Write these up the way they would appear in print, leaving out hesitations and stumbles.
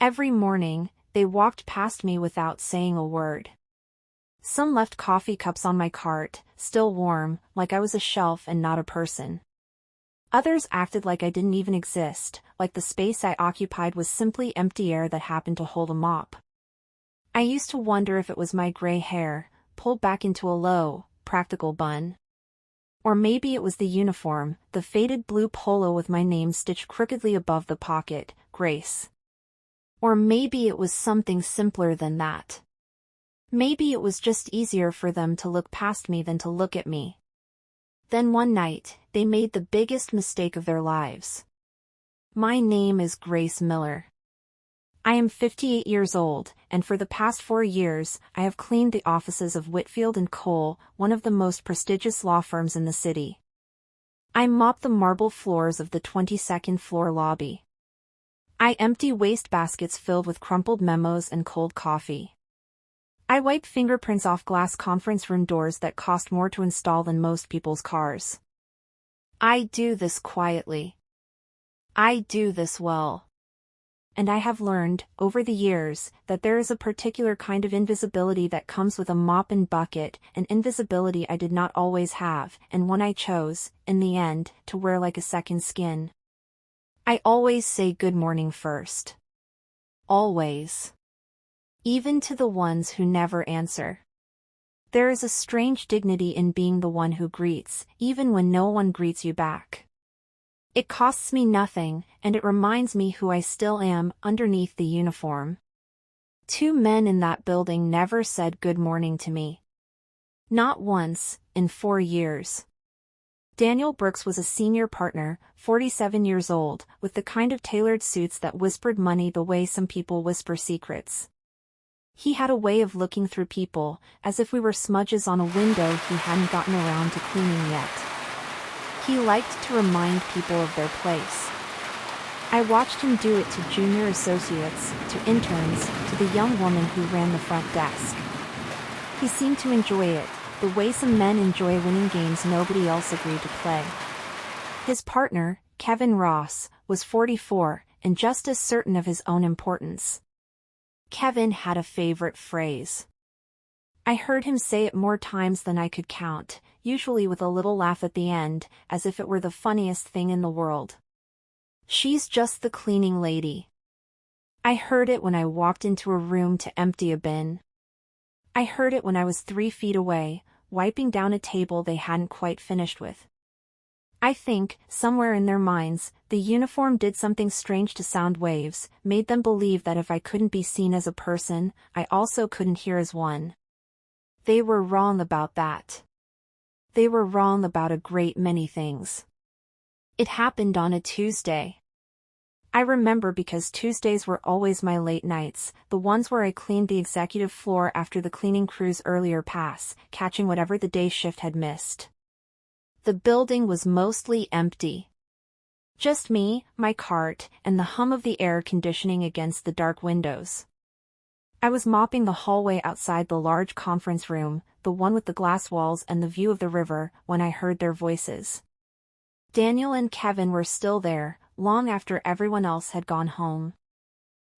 Every morning, they walked past me without saying a word. Some left coffee cups on my cart, still warm, like I was a shelf and not a person. Others acted like I didn't even exist, like the space I occupied was simply empty air that happened to hold a mop. I used to wonder if it was my gray hair, pulled back into a low, practical bun. Or maybe it was the uniform, the faded blue polo with my name stitched crookedly above the pocket, Grace. Or maybe it was something simpler than that. Maybe it was just easier for them to look past me than to look at me. Then one night, they made the biggest mistake of their lives. My name is Grace Miller. I am 58 years old, and for the past 4 years, I have cleaned the offices of Whitfield & Cole, one of the most prestigious law firms in the city. I mop the marble floors of the 22nd floor lobby. I empty wastebaskets filled with crumpled memos and cold coffee. I wipe fingerprints off glass conference room doors that cost more to install than most people's cars. I do this quietly. I do this well. And I have learned, over the years, that there is a particular kind of invisibility that comes with a mop and bucket, an invisibility I did not always have, and one I chose, in the end, to wear like a second skin. I always say good morning first. Always. Even to the ones who never answer. There is a strange dignity in being the one who greets, even when no one greets you back. It costs me nothing, and it reminds me who I still am, underneath the uniform. 2 men in that building never said good morning to me. Not once, in 4 years. Daniel Brooks was a senior partner, 47 years old, with the kind of tailored suits that whispered money the way some people whisper secrets. He had a way of looking through people, as if we were smudges on a window he hadn't gotten around to cleaning yet. He liked to remind people of their place. I watched him do it to junior associates, to interns, to the young woman who ran the front desk. He seemed to enjoy it, the way some men enjoy winning games nobody else agreed to play. His partner, Kevin Ross, was 44, and just as certain of his own importance. Kevin had a favorite phrase. I heard him say it more times than I could count, usually with a little laugh at the end, as if it were the funniest thing in the world. She's just the cleaning lady. I heard it when I walked into a room to empty a bin. I heard it when I was 3 feet away, wiping down a table they hadn't quite finished with. I think, somewhere in their minds, the uniform did something strange to sound waves, made them believe that if I couldn't be seen as a person, I also couldn't hear as one. They were wrong about that. They were wrong about a great many things. It happened on a Tuesday. I remember because Tuesdays were always my late nights, the ones where I cleaned the executive floor after the cleaning crew's earlier pass, catching whatever the day shift had missed. The building was mostly empty. Just me, my cart, and the hum of the air conditioning against the dark windows. I was mopping the hallway outside the large conference room, the one with the glass walls and the view of the river, when I heard their voices. Daniel and Kevin were still there, long after everyone else had gone home.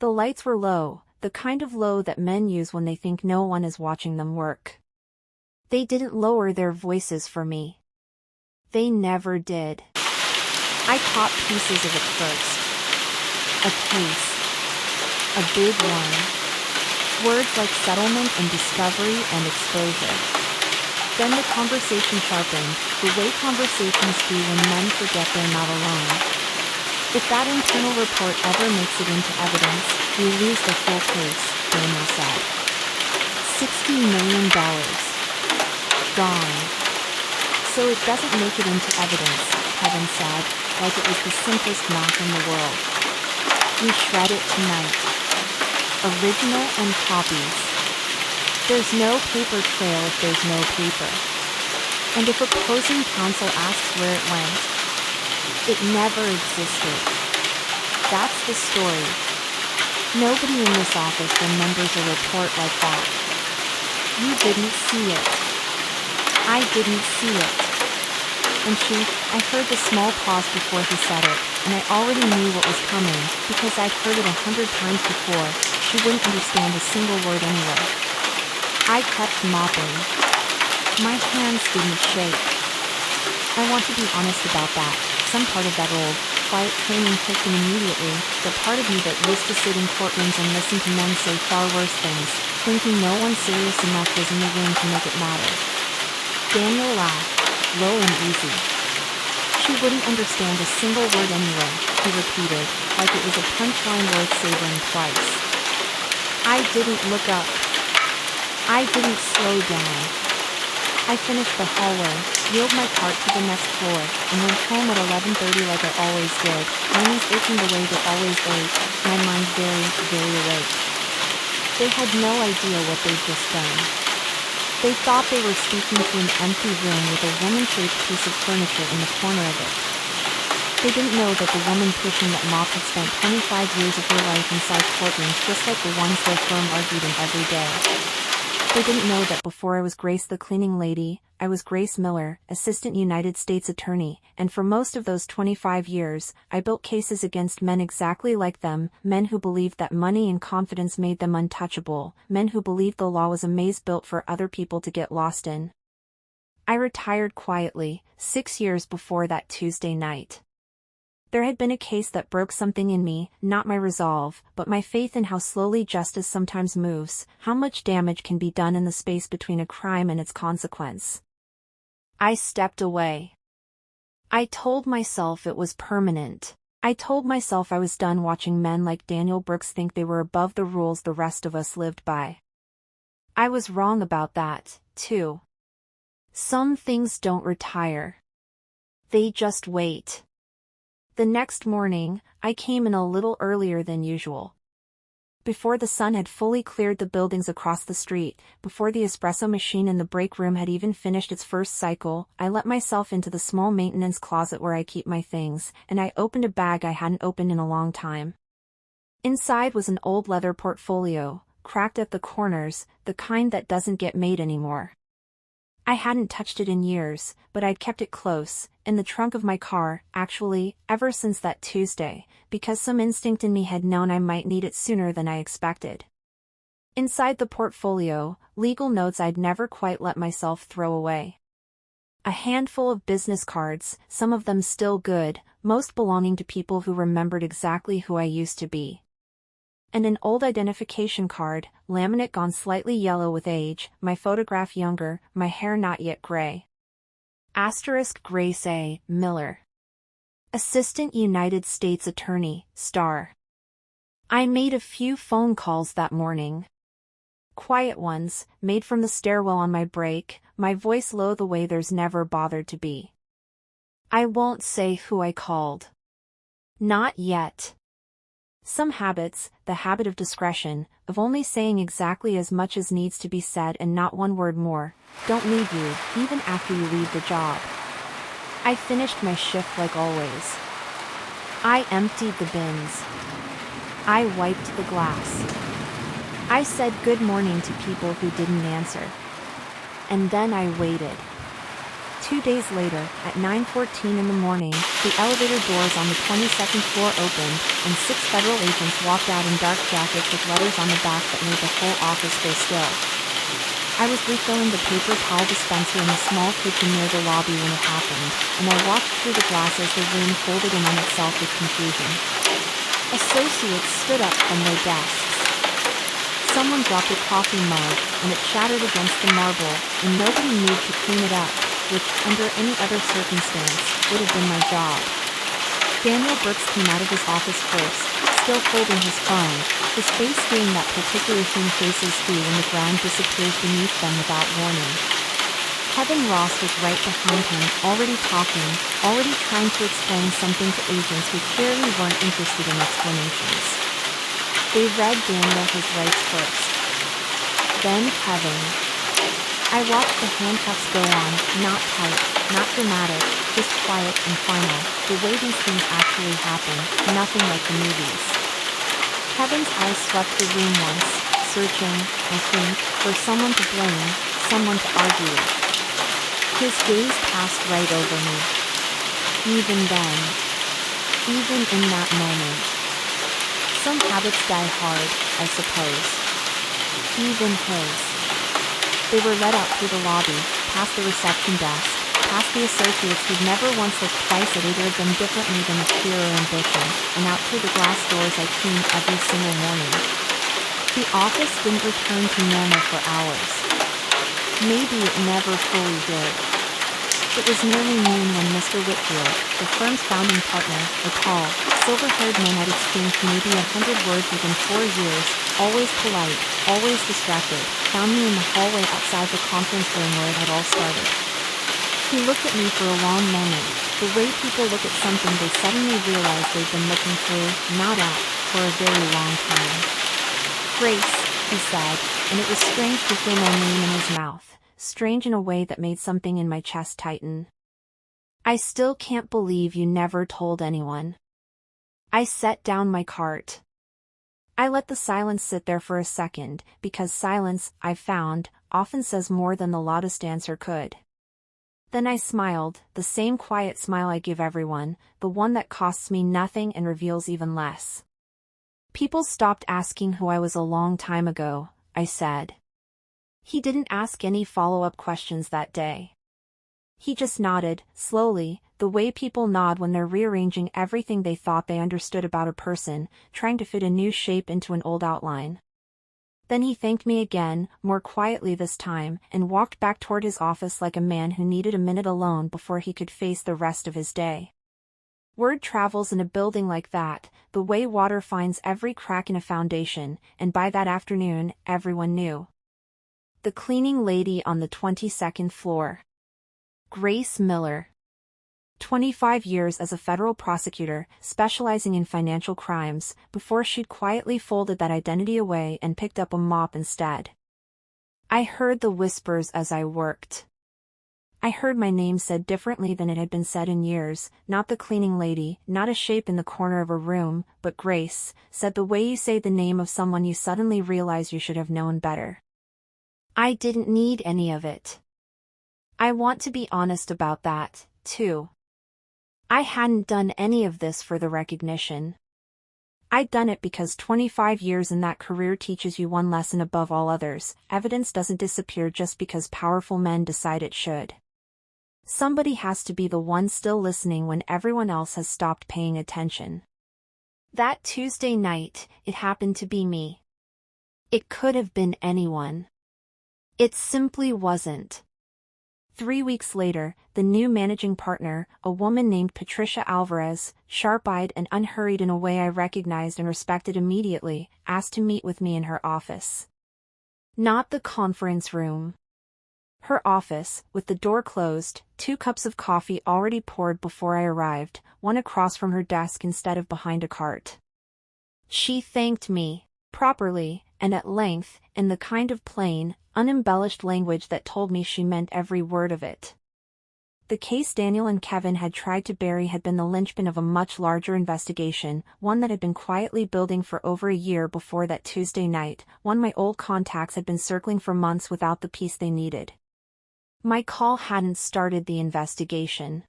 The lights were low, the kind of low that men use when they think no one is watching them work. They didn't lower their voices for me. They never did. I caught pieces of it first. A case. A big one. Words like settlement and discovery and exposure. Then the conversation sharpened, the way conversations do when men forget they're not alone. If that internal report ever makes it into evidence, we lose the full case, Daniel said. $60 million. Gone. So it doesn't make it into evidence, Kevin said, like it was the simplest math in the world. We shred it tonight. Original and copies. There's no paper trail if there's no paper. And if opposing counsel asks where it went, it never existed. That's the story. Nobody in this office remembers a report like that. You didn't see it. I didn't see it. And I heard the small pause before he said it, and I already knew what was coming, because I'd heard it 100 times before. She wouldn't understand a single word anyway. I kept mopping. My hands didn't shake. I want to be honest about that. Some part of that old, quiet training kicked in immediately, the part of me that used to sit in courtrooms and listen to men say far worse things, thinking no one serious enough was in the room to make it matter. Daniel laughed, low and easy. She wouldn't understand a single word anyway, he repeated, like it was a punchline worth savoring twice. I didn't look up. I didn't slow down. I finished the hallway, wheeled my cart to the next floor, and went home at 11:30 like I always did, my knees aching the way they always ache, my mind very, very awake. They had no idea what they'd just done. They thought they were speaking to an empty room with a woman-shaped piece of furniture in the corner of it. They didn't know that the woman pushing that mop had spent 25 years of her life inside courtrooms just like the ones their firm argued in every day. They didn't know that before I was Grace the cleaning lady, I was Grace Miller, Assistant United States Attorney, and for most of those 25 years, I built cases against men exactly like them, men who believed that money and confidence made them untouchable, men who believed the law was a maze built for other people to get lost in. I retired quietly, 6 years before that Tuesday night. There had been a case that broke something in me, not my resolve, but my faith in how slowly justice sometimes moves, how much damage can be done in the space between a crime and its consequence. I stepped away. I told myself it was permanent. I told myself I was done watching men like Daniel Brooks think they were above the rules the rest of us lived by. I was wrong about that, too. Some things don't retire. They just wait. The next morning, I came in a little earlier than usual. Before the sun had fully cleared the buildings across the street, before the espresso machine in the break room had even finished its first cycle, I let myself into the small maintenance closet where I keep my things, and I opened a bag I hadn't opened in a long time. Inside was an old leather portfolio, cracked at the corners, the kind that doesn't get made anymore. I hadn't touched it in years, but I'd kept it close, in the trunk of my car, actually, ever since that Tuesday, because some instinct in me had known I might need it sooner than I expected. Inside the portfolio, legal notes I'd never quite let myself throw away. A handful of business cards, some of them still good, most belonging to people who remembered exactly who I used to be. And an old identification card, laminate gone slightly yellow with age, my photograph younger, my hair not yet gray. Asterisk Grace A. Miller. Assistant United States Attorney, star. I made a few phone calls that morning. Quiet ones, made from the stairwell on my break, my voice low the way there's never bothered to be. I won't say who I called. Not yet. Some habits, the habit of discretion, of only saying exactly as much as needs to be said and not one word more, don't leave you, even after you leave the job. I finished my shift like always. I emptied the bins. I wiped the glass. I said good morning to people who didn't answer. And then I waited. 2 days later, at 9:14 in the morning, the elevator doors on the 22nd floor opened, and 6 federal agents walked out in dark jackets with letters on the back that made the whole office go still. I was refilling the paper towel dispenser in the small kitchen near the lobby when it happened, and I watched through the glass as the room folded in on itself with confusion. Associates stood up from their desks. Someone dropped a coffee mug, and it shattered against the marble, and nobody moved to clean it up, which, under any other circumstance, would have been my job. Daniel Brooks came out of his office first, still holding his phone, his face doing that particular thing faces do when the ground disappears beneath them without warning. Kevin Ross was right behind him, already talking, already trying to explain something to agents who clearly weren't interested in explanations. They read Daniel his rights first. Then Kevin. I watched the handcuffs go on, not tight, not dramatic, just quiet and final, the way these things actually happen, nothing like the movies. Kevin's eyes swept the room once, searching, I think, for someone to blame, someone to argue with. His gaze passed right over me. Even then. even in that moment. Some habits die hard, I suppose. Even his. They were led out through the lobby, past the reception desk, past the associates who'd never once looked twice at either of them differently than a fear or ambition, and out through the glass doors I cleaned every single morning. The office didn't return to normal for hours. Maybe it never fully did. It was nearly noon when Mr. Whitfield, the firm's founding partner, a tall, silver-haired man had exchanged maybe 100 words within 4 years, always polite, always distracted, found me in the hallway outside the conference room where it had all started. He looked at me for a long moment, the way people look at something they suddenly realize they've been looking through, not at, for a very long time. "Grace," he said, and it was strange to feel my name in his mouth. Strange in a way that made something in my chest tighten. "I still can't believe you never told anyone." I set down my cart. I let the silence sit there for a second, because silence, I've found, often says more than the loudest answer could. Then I smiled, the same quiet smile I give everyone, the one that costs me nothing and reveals even less. "People stopped asking who I was a long time ago," I said. He didn't ask any follow-up questions that day. He just nodded, slowly, the way people nod when they're rearranging everything they thought they understood about a person, trying to fit a new shape into an old outline. Then he thanked me again, more quietly this time, and walked back toward his office like a man who needed a minute alone before he could face the rest of his day. Word travels in a building like that, the way water finds every crack in a foundation, and by that afternoon, everyone knew. The cleaning lady on the 22nd floor. Grace Miller. 25 years as a federal prosecutor, specializing in financial crimes, before she'd quietly folded that identity away and picked up a mop instead. I heard the whispers as I worked. I heard my name said differently than it had been said in years, not the cleaning lady, not a shape in the corner of a room, but Grace, said the way you say the name of someone you suddenly realize you should have known better. I didn't need any of it. I want to be honest about that, too. I hadn't done any of this for the recognition. I'd done it because 25 years in that career teaches you one lesson above all others: evidence doesn't disappear just because powerful men decide it should. Somebody has to be the one still listening when everyone else has stopped paying attention. That Tuesday night, it happened to be me. It could have been anyone. It simply wasn't. 3 weeks later, the new managing partner, a woman named Patricia Alvarez, sharp-eyed and unhurried in a way I recognized and respected immediately, asked to meet with me in her office. Not the conference room. Her office, with the door closed, 2 cups of coffee already poured before I arrived, one across from her desk instead of behind a cart. She thanked me, properly, and at length, in the kind of plain, unembellished language that told me she meant every word of it. The case Daniel and Kevin had tried to bury had been the linchpin of a much larger investigation, one that had been quietly building for over a year before that Tuesday night, one my old contacts had been circling for months without the piece they needed. My call hadn't started the investigation.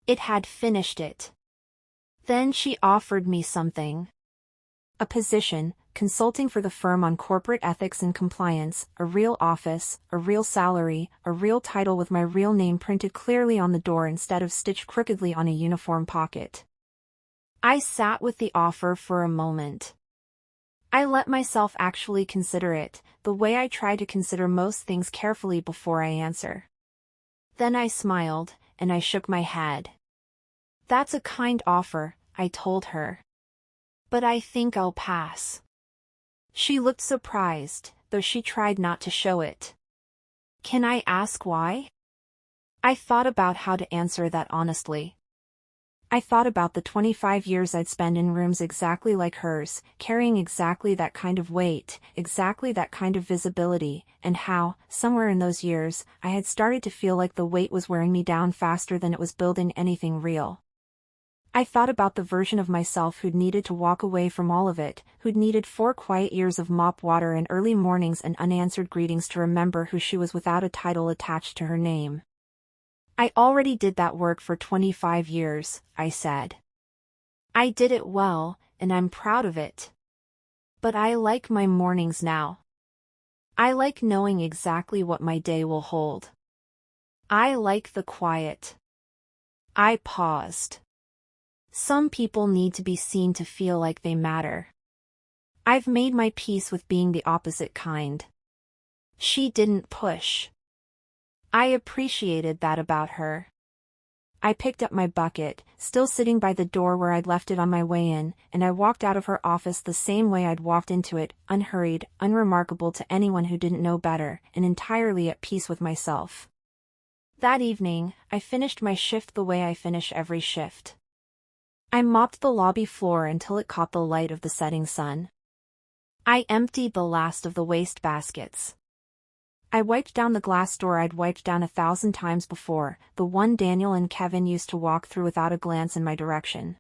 It had finished it. Then she offered me something. A position, consulting for the firm on corporate ethics and compliance, a real office, a real salary, a real title with my real name printed clearly on the door instead of stitched crookedly on a uniform pocket. I sat with the offer for a moment. I let myself actually consider it, the way I try to consider most things carefully before I answer. Then I smiled, and I shook my head. "That's a kind offer," I told her. "But I think I'll pass." She looked surprised, though she tried not to show it. "Can I ask why?" I thought about how to answer that honestly. I thought about the 25 years I'd spent in rooms exactly like hers, carrying exactly that kind of weight, exactly that kind of visibility, and how, somewhere in those years, I had started to feel like the weight was wearing me down faster than it was building anything real. I thought about the version of myself who'd needed to walk away from all of it, who'd needed 4 quiet years of mop water and early mornings and unanswered greetings to remember who she was without a title attached to her name. "I already did that work for 25 years, I said. I did it well, and I'm proud of it. But I like my mornings now. I like knowing exactly what my day will hold. I like the quiet. I paused. Some people need to be seen to feel like they matter. I've made my peace with being the opposite kind. She didn't push. I appreciated that about her. I picked up my bucket, still sitting by the door where I'd left it on my way in, and I walked out of her office the same way I'd walked into it, unhurried, unremarkable to anyone who didn't know better, and entirely at peace with myself. That evening, I finished my shift the way I finish every shift. I mopped the lobby floor until it caught the light of the setting sun. I emptied the last of the waste baskets. I wiped down the glass door I'd wiped down 1,000 times before, the one Daniel and Kevin used to walk through without a glance in my direction.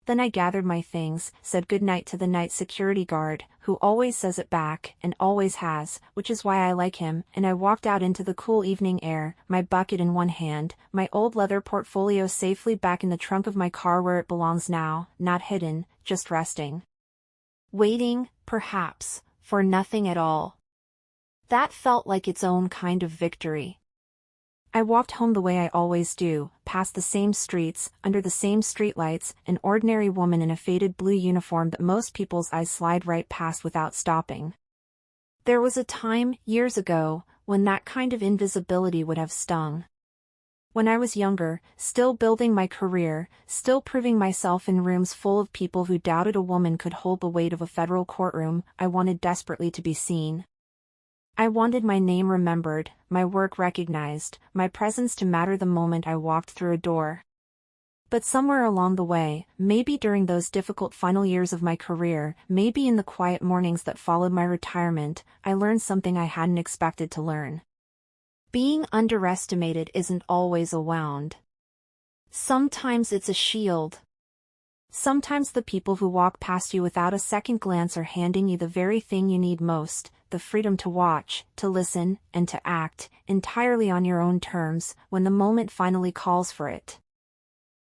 Then I gathered my things, said goodnight to the night security guard, who always says it back, and always has, which is why I like him, and I walked out into the cool evening air, my bucket in one hand, my old leather portfolio safely back in the trunk of my car where it belongs now, not hidden, just resting. Waiting, perhaps, for nothing at all. That felt like its own kind of victory. I walked home the way I always do, past the same streets, under the same streetlights, an ordinary woman in a faded blue uniform that most people's eyes slide right past without stopping. There was a time, years ago, when that kind of invisibility would have stung. When I was younger, still building my career, still proving myself in rooms full of people who doubted a woman could hold the weight of a federal courtroom, I wanted desperately to be seen. I wanted my name remembered, my work recognized, my presence to matter the moment I walked through a door. But somewhere along the way, maybe during those difficult final years of my career, maybe in the quiet mornings that followed my retirement, I learned something I hadn't expected to learn. Being underestimated isn't always a wound. Sometimes it's a shield. Sometimes the people who walk past you without a second glance are handing you the very thing you need most, the freedom to watch, to listen, and to act, entirely on your own terms, when the moment finally calls for it.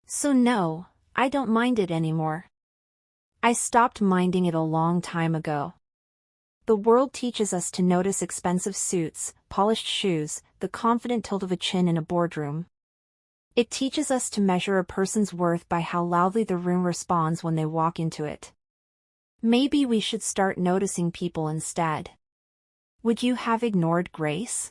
So no, I don't mind it anymore. I stopped minding it a long time ago. The world teaches us to notice expensive suits, polished shoes, the confident tilt of a chin in a boardroom. It teaches us to measure a person's worth by how loudly the room responds when they walk into it. Maybe we should start noticing people instead. Would you have ignored Grace?